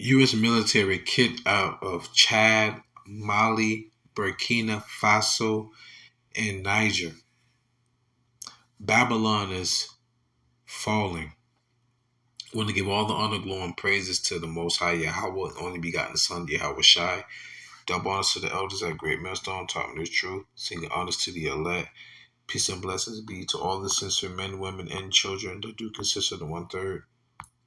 U.S. military kicked out of Chad, Mali, Burkina Faso, and Niger. Babylon is falling. We want to give all the honor, glory, and praises to the Most High Yahweh, only begotten Son, YAHAWASHI. Double honors to the elders at Great Millstone, taught me the truth. Singing honors to the elect. Peace and blessings be to all the sincere men, women, and children that do consist of the 1/3.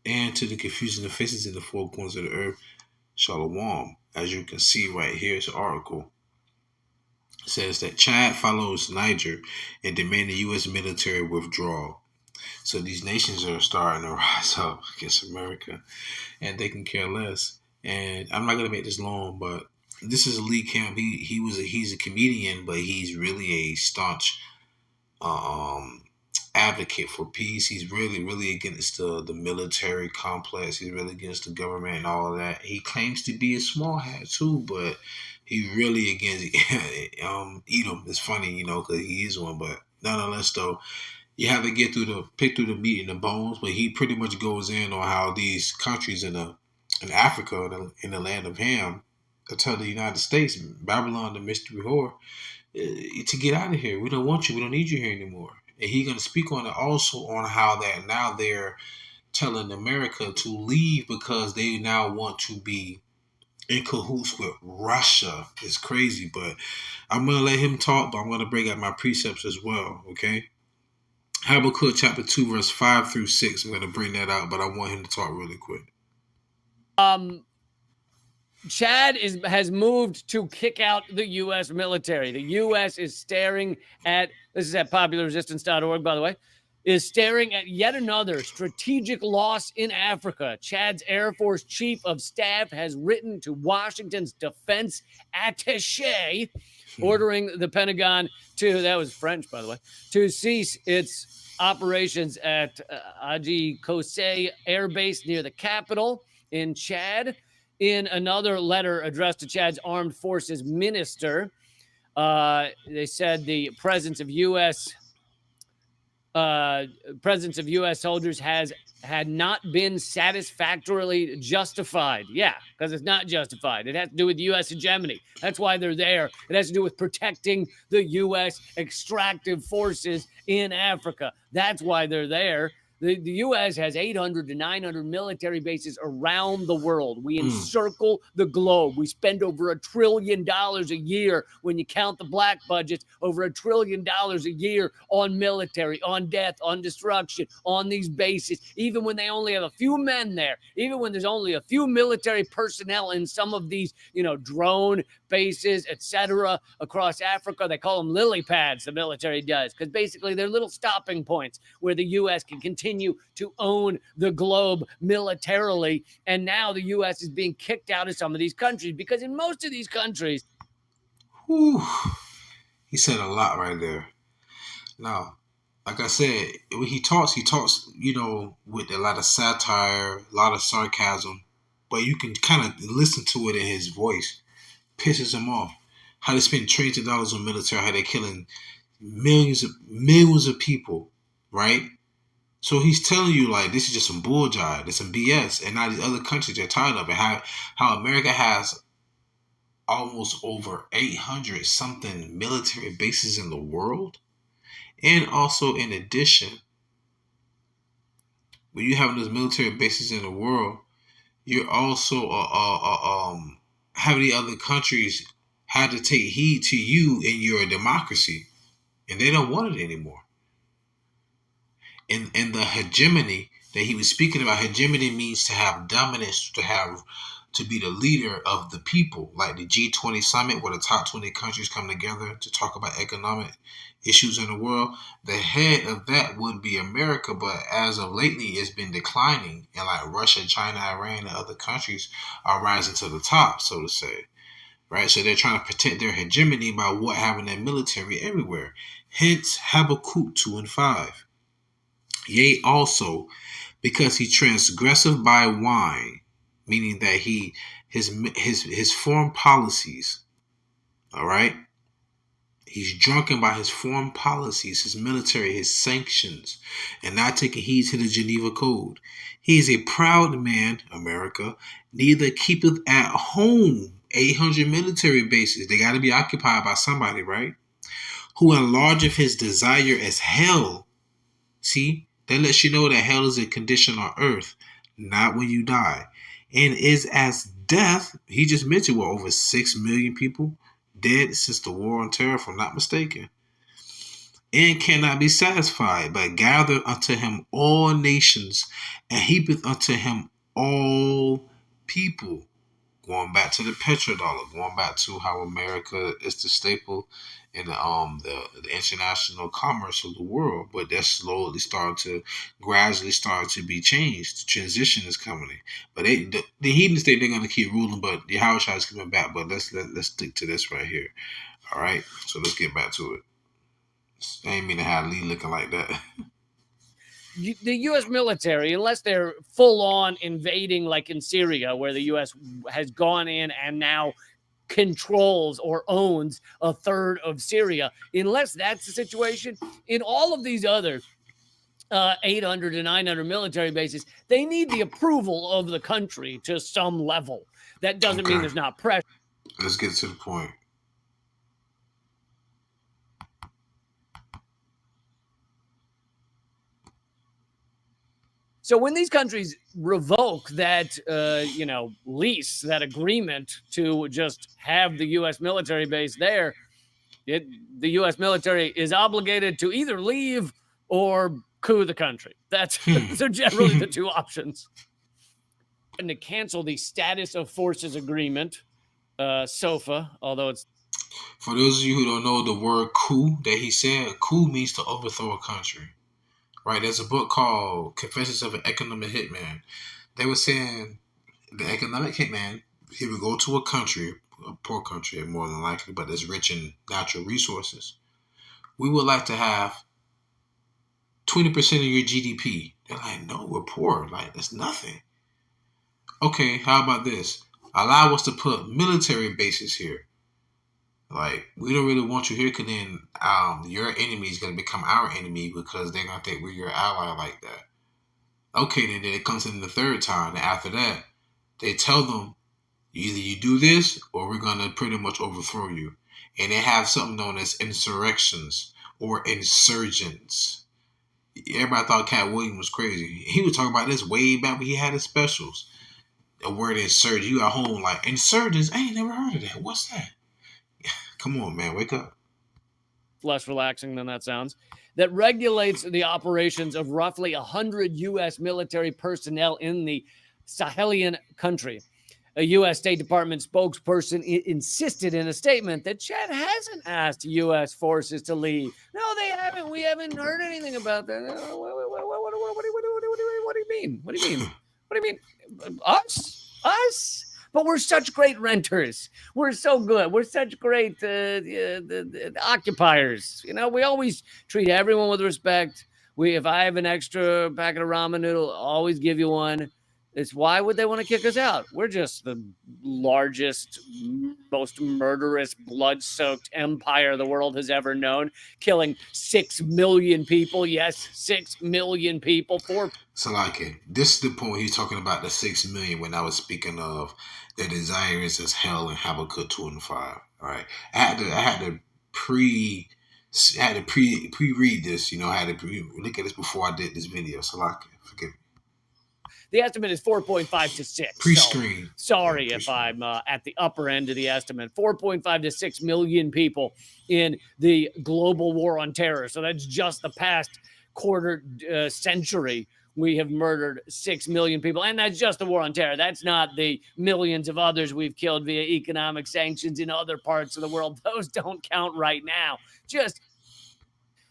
And to the confusing of faces in the four corners of the earth. Shalom. As you can see right here, it's an article. It says that Chad follows Niger and demanding U.S. military withdrawal. So these nations are starting to rise up against America, and they can care less. And I'm not gonna make this long, but this is Lee Camp. He's a comedian, but he's really a staunch advocate for peace. He's really against the military complex. He's really against the government and all of that. He claims to be a small hat too, but he's really against Edom. It's funny, because he is one, but nonetheless, though, you have to pick through the meat and the bones. But he pretty much goes in on how these countries in Africa, in the land of Ham, tell the United States, Babylon, the mystery whore, to get out of here. We don't want you. We don't need you here anymore. And he's going to speak on it also on how that now they're telling America to leave because they now want to be in cahoots with Russia. It's crazy, but I'm going to let him talk, but I'm going to bring out my precepts as well, okay? Habakkuk chapter 2, verse 5 through 6. I'm going to bring that out, but I want him to talk really quick. Chad has moved to kick out the U.S. military. The U.S. is staring at, this is at popularresistance.org, by the way, is staring at yet another strategic loss in Africa. Chad's Air Force Chief of Staff has written to Washington's defense attaché, ordering the Pentagon to, that was French, by the way, to cease its operations at Aji Kose Air Base near the capital in Chad. In another letter addressed to Chad's Armed Forces Minister, they said the presence of U.S. soldiers had not been satisfactorily justified. Yeah, because it's not justified. It has to do with U.S. hegemony. That's why they're there. It has to do with protecting the U.S. extractive forces in Africa. That's why they're there. The U.S. has 800 to 900 military bases around the world. We encircle the globe. We spend over $1 trillion a year when you count the black budgets, over $1 trillion a year on military, on death, on destruction, on these bases, even when they only have a few men there, even when there's only a few military personnel in some of these, drone bases, etc., across Africa. They call them lily pads, the military does, because basically they're little stopping points where the U.S. can continue to own the globe militarily. And now the U.S. is being kicked out of some of these countries because in most of these countries... Whew. He said a lot right there. Now, like I said, when he talks, with a lot of satire, a lot of sarcasm, but you can kind of listen to it in his voice. Pisses him off. How they spend trillions of dollars on military, how they're killing millions of people, right? So he's telling you, like, this is just some bull jive, it's some BS, and now these other countries are tired of it. How America has almost over 800 something military bases in the world, and also in addition, when you have those military bases in the world, you're also having the other countries had to take heed to you in your democracy, and they don't want it anymore. And the hegemony that he was speaking about, hegemony means to have dominance, to be the leader of the people, like the G20 summit where the top 20 countries come together to talk about economic issues in the world. The head of that would be America, but as of lately, it's been declining, and like Russia, China, Iran, and other countries are rising to the top, so to say. Right, so they're trying to protect their hegemony by having their military everywhere. Hence Habakkuk 2 and 5. Yea, also, because he transgressive by wine, meaning that his foreign policies, all right, He's drunken by his foreign policies, his military, his sanctions, and not taking heed to the Geneva Code. He is a proud man, America, neither keepeth at home 800 military bases. They got to be occupied by somebody, right? Who enlargeth his desire as hell. See, that lets you know that hell is a condition on earth, not when you die. And is as death. He just mentioned what, over 6 million people dead since the war on terror, if I'm not mistaken. And cannot be satisfied, but gather unto him all nations, and heapeth unto him all people. Going back to the petrodollar, going back to how America is the staple in the international commerce of the world, but that's slowly gradually starting to be changed. The transition is coming. But the heathen state, they're going to keep ruling, but YAHAWASHI is coming back. But let's stick to this right here. All right, so let's get back to it. I ain't mean to have Lee looking like that. The U.S. military, unless they're full on invading like in Syria, where the U.S. has gone in and now controls or owns a third of Syria, unless that's the situation, in all of these other 800 to 900 military bases, they need the approval of the country to some level. That doesn't mean there's not pressure. Let's get to the point. So when these countries revoke that, lease, that agreement to just have the U.S. military base there, the U.S. military is obligated to either leave or coup the country. Those are generally the two options. And to cancel the status of forces agreement, SOFA, although it's... For those of you who don't know the word coup that he said, coup means to overthrow a country. Right, there's a book called Confessions of an Economic Hitman. They were saying the economic hitman, he would go to a country, a poor country more than likely, but it's rich in natural resources. We would like to have 20% of your GDP. They're like, no, we're poor. Like, that's nothing. Okay, how about this? Allow us to put military bases here. Like, we don't really want you here because then your enemy is going to become our enemy because they're going to think we're your ally like that. Okay, then it comes in the third time. And after that, they tell them, either you do this or we're going to pretty much overthrow you. And they have something known as insurrections or insurgents. Everybody thought Cat Williams was crazy. He was talking about this way back when he had his specials. The word insurgent. You at home like, insurgents? I ain't never heard of that. What's that? Come on, man, wake up. Less relaxing than that sounds. That regulates the operations of roughly 100 U.S. military personnel in the Sahelian country. A U.S. State Department spokesperson insisted in a statement that Chad hasn't asked U.S. forces to leave. No, they haven't. We haven't heard anything about that. What do you mean? What do you mean? What do you mean? Us? But we're such great renters. We're so good. We're such great occupiers. You know, we always treat everyone with respect. If I have an extra packet of ramen noodle, I'll always give you one. It's why would they want to kick us out? We're just the largest, most murderous, blood-soaked empire the world has ever known, killing 6 million people. Yes, 6 million people. Salaki, this is the point he's talking about the 6 million when I was speaking of the desire is as hell in Habakkuk 2 and 5. All right, I had to pre-read this. You know, I had to look at this before I did this video. Salaki, forgive me. The estimate is 4.5 to 6. Pre-screen. So, sorry if I'm at the upper end of the estimate. 4.5 to 6 million people in the global war on terror. So that's just the past quarter century. We have murdered 6 million people. And that's just the war on terror. That's not the millions of others we've killed via economic sanctions in other parts of the world. Those don't count right now. Just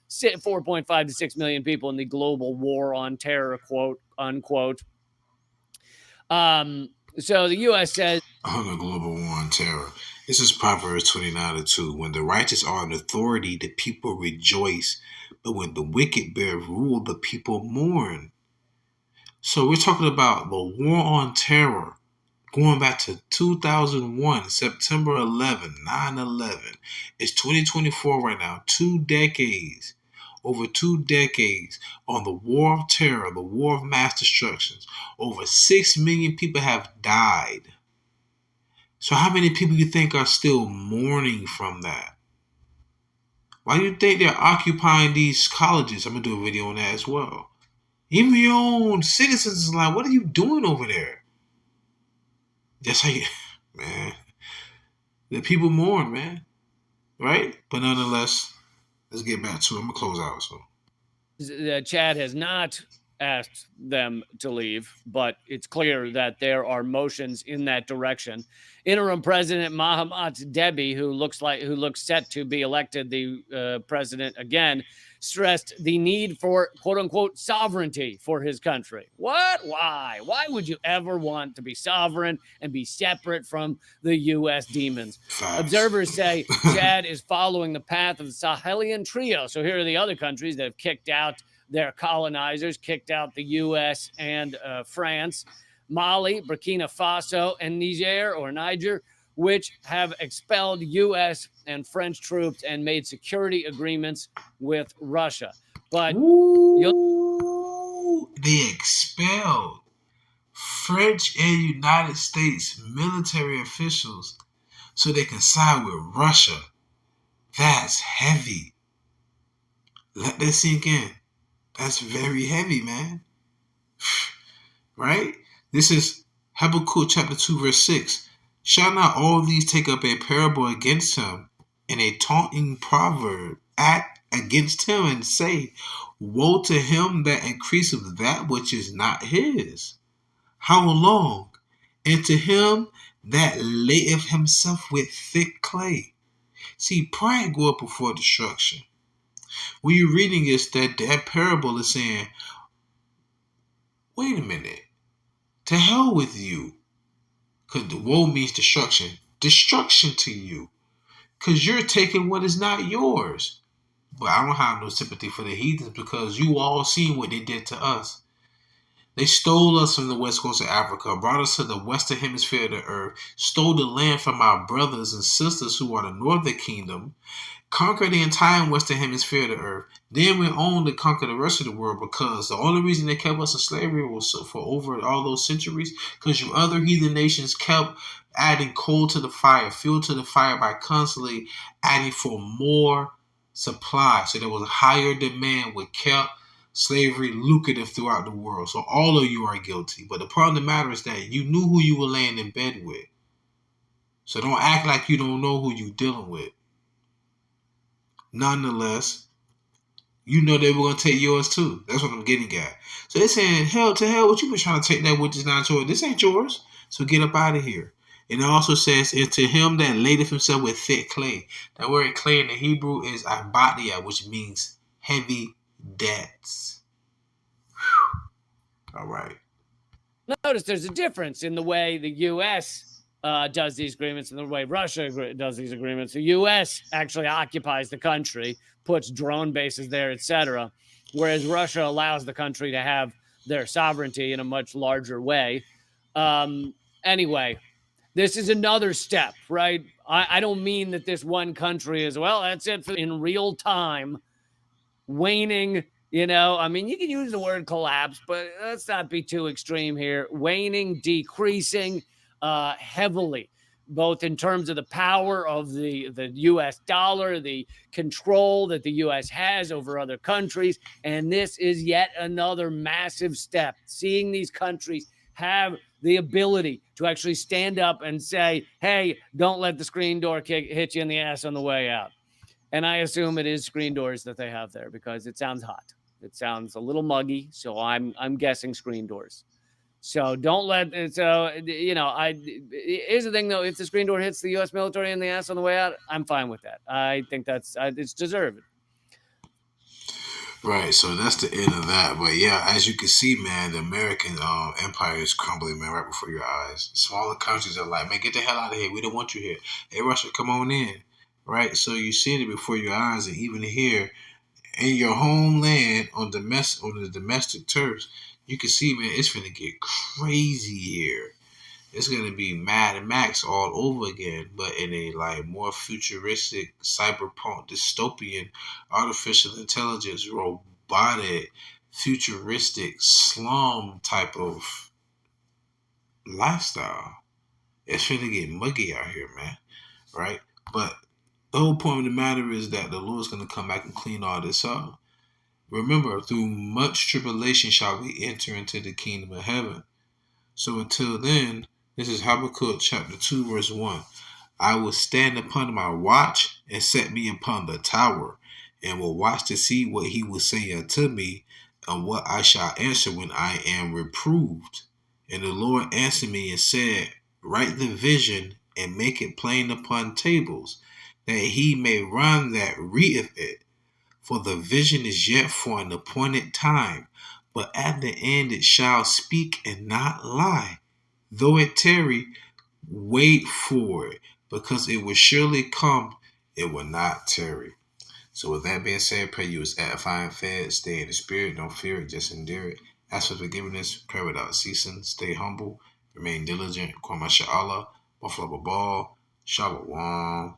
4.5 to 6 million people in the global war on terror, quote unquote. So the U.S. says on the global war on terror. This is Proverbs 29:2. When the righteous are in authority, the people rejoice. But when the wicked bear rule, the people mourn. So we're talking about the war on terror. going back to 2001, September 11, 9/11. It's 2024 right now. 2 decades. Over 2 decades on the war of terror, the war of mass destructions. Over 6 million people have died. So how many people you think are still mourning from that? Why do you think they're occupying these colleges? I'm going to do a video on that as well. Even your own citizens is like, what are you doing over there? That's how you, man. The people mourn, man. Right? But nonetheless, let's get back to it. I'm going to close out. So Chad has not asked them to leave, but it's clear that there are motions in that direction. Interim President Mahamat Debi, who looks set to be elected the president again, stressed the need for quote unquote sovereignty for his country. What? Why? Why would you ever want to be sovereign and be separate from the U.S. demons? facts. Observers say Chad is following the path of the Sahelian trio. So here are the other countries that have kicked out their colonizers, kicked out the U.S. and France, Mali, Burkina Faso, and Niger, which have expelled U.S. and French troops and made security agreements with Russia. But they expelled French and United States military officials so they can side with Russia. That's heavy. Let that sink in. That's very heavy, man. Right? This is Habakkuk chapter 2, verse 6. Shall not all these take up a parable against him, and a taunting proverb act against him, and say, woe to him that increaseth that which is not his? How long? And to him that layeth himself with thick clay. See, pride go up before destruction. When you're reading this, that parable is saying, wait a minute, to hell with you. Because the woe means destruction. Destruction to you. Because you're taking what is not yours. But I don't have no sympathy for the heathens because you all seen what they did to us. They stole us from the west coast of Africa, brought us to the western hemisphere of the earth, stole the land from our brothers and sisters who are the northern kingdom, conquered the entire western hemisphere of the earth. Then went on to conquer the rest of the world because the only reason they kept us in slavery was for over all those centuries because you other heathen nations kept adding coal to the fire, fuel to the fire by constantly adding for more supply. So there was a higher demand, which kept slavery lucrative throughout the world. So all of you are guilty. But the part of the matter is that you knew who you were laying in bed with. So don't act like you don't know who you're dealing with. Nonetheless, you know they were going to take yours too. That's what I'm getting at. So they're saying, hell to hell, what you been trying to take that which is not yours? This ain't yours. So get up out of here. And it also says, and to him that ladeth himself with thick clay. That word clay in the Hebrew is abadia, which means heavy debts. Whew. All right. Notice there's a difference in the way the U.S. Does these agreements and the way Russia does these agreements. The U.S. actually occupies the country, puts drone bases there, etc., whereas Russia allows the country to have their sovereignty in a much larger way. Anyway, this is another step, right? I don't mean that this one country is, well, that's it in real time, waning. You know, I mean, you can use the word collapse, but let's not be too extreme here. Waning, decreasing heavily, both in terms of the power of the U.S. dollar, the control that the U.S. has over other countries. And this is yet another massive step, seeing these countries have the ability to actually stand up and say, hey, don't let the screen door hit you in the ass on the way out. And I assume it is screen doors that they have there because it sounds hot. It sounds a little muggy, so I'm guessing screen doors. So don't let it. So you know, here's the thing though: if the screen door hits the U.S. military in the ass on the way out, I'm fine with that. I think it's deserved. Right, so that's the end of that. But yeah, as you can see, man, the American empire is crumbling, man, right before your eyes. Smaller countries are like, man, get the hell out of here. We don't want you here. Hey, Russia, come on in. Right, so you're seeing it before your eyes, and even here in your homeland on the domestic turf, you can see, man, it's finna get crazy here. It's gonna be Mad Max all over again, but in a like more futuristic, cyberpunk, dystopian, artificial intelligence, robotic, futuristic slum type of lifestyle. It's finna get muggy out here, man. Right? But the whole point of the matter is that the Lord's gonna come back and clean all this up. Remember, through much tribulation shall we enter into the kingdom of heaven. So until then, this is Habakkuk chapter 2, verse 1. I will stand upon my watch and set me upon the tower, and will watch to see what he will say unto me, and what I shall answer when I am reproved. And the Lord answered me and said, write the vision and make it plain upon tables, that he may run that readeth it. For the vision is yet for an appointed time, but at the end it shall speak and not lie. Though it tarry, wait for it, because it will surely come, it will not tarry. So with that being said, pray you is edifying, fed, stay in the spirit, don't fear it, just endure it. Ask for forgiveness, pray without ceasing, stay humble, remain diligent, call my Allah, Buffalo Ball, Shalom.